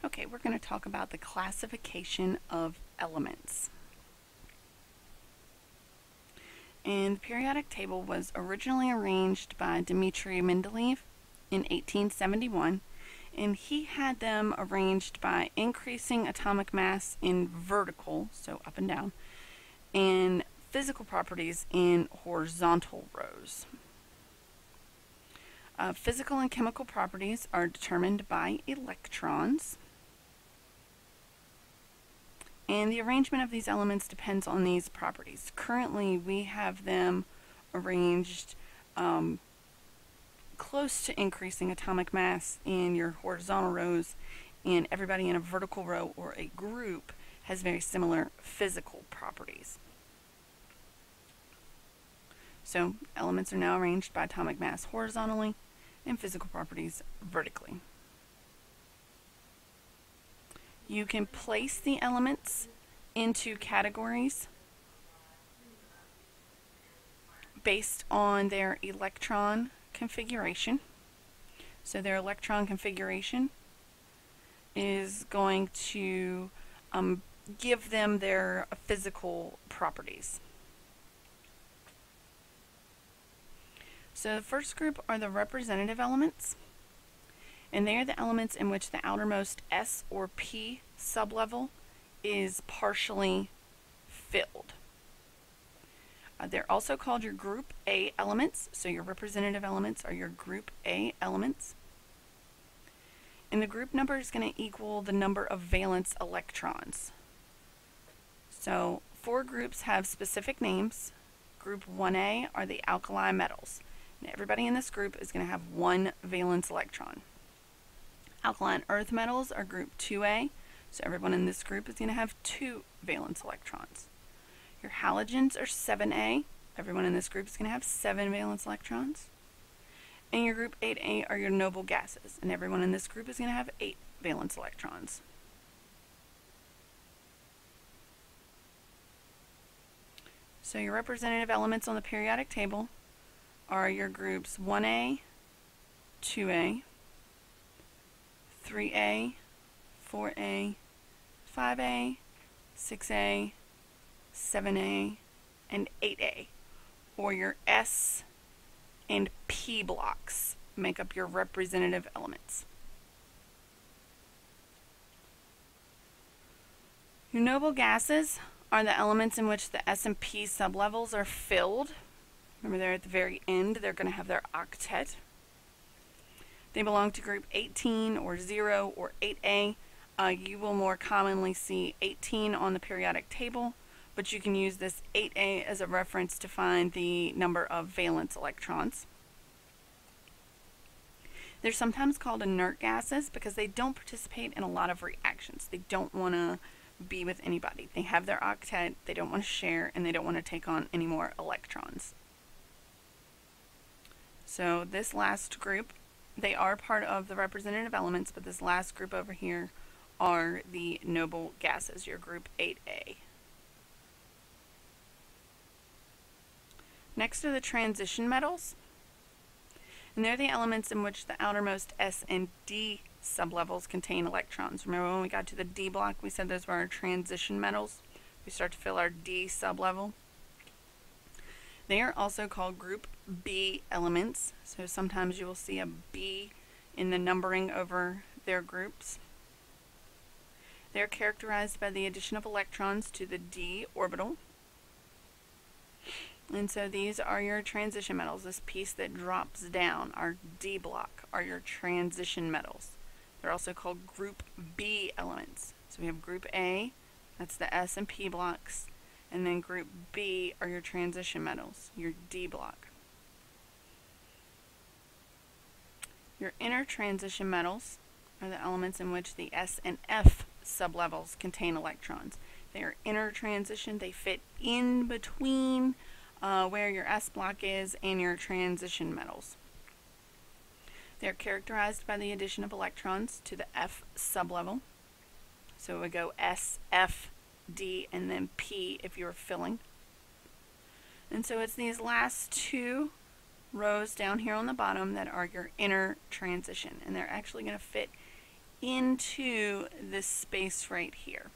Okay, we're going to talk about the classification of elements. And the periodic table was originally arranged by Dmitry Mendeleev in 1871, and he had them arranged by increasing atomic mass in vertical, so up and down, and physical properties in horizontal rows. Physical and chemical properties are determined by electrons. And the arrangement of these elements depends on these properties. Currently, we have them arranged close to increasing atomic mass in your horizontal rows, and everybody in a vertical row or a group has very similar physical properties. So, elements are now arranged by atomic mass horizontally and physical properties vertically. You can place the elements into categories based on their electron configuration. So their electron configuration is going to give them their physical properties. So the first group are the representative elements, and they are the elements in which the outermost S or P sublevel is partially filled. They're also called your group A elements, so your representative elements are your group A elements. And the group number is going to equal the number of valence electrons. So 4 groups have specific names. Group 1A are the alkali metals. And everybody in this group is going to have 1 valence electron. Alkaline earth metals are group 2A, so everyone in this group is going to have 2 valence electrons. Your halogens are 7A, everyone in this group is going to have 7 valence electrons. And your group 8A are your noble gases, and everyone in this group is going to have 8 valence electrons. So your representative elements on the periodic table are your groups 1A, 2A, 3A, 4A, 5A, 6A, 7A, and 8A, or your S and P blocks make up your representative elements. Your noble gases are the elements in which the S and P sublevels are filled. Remember, they're at the very end. They're going to have their octet. They belong to group 18 or 0 or 8A. You will more commonly see 18 on the periodic table, but you can use this 8A as a reference to find the number of valence electrons. They're sometimes called inert gases because they don't participate in a lot of reactions. They don't want to be with anybody. They have their octet, they don't want to share, and they don't want to take on any more electrons. So this last group, they are part of the representative elements, but this last group over here are the noble gases, your group 8A. Next are the transition metals, and they're the elements in which the outermost S and D sublevels contain electrons. Remember when we got to the D block, we said those were our transition metals. We start to fill our D sublevel. They are also called group B elements, so sometimes you will see a B in the numbering over their groups. They are characterized by the addition of electrons to the D orbital. And so these are your transition metals. This piece that drops down, our D block, are your transition metals. They're also called group B elements. So we have group A, that's the S and P blocks, and then group B are your transition metals, your D block. Your inner transition metals are the elements in which the S and F sublevels contain electrons. They are inner transition, they fit in between where your S block is and your transition metals. They are characterized by the addition of electrons to the F sublevel. So it would go S, F, D, and then P if you're filling. And so it's these last 2 rows down here on the bottom that are your inner transition, and they're actually going to fit into this space right here.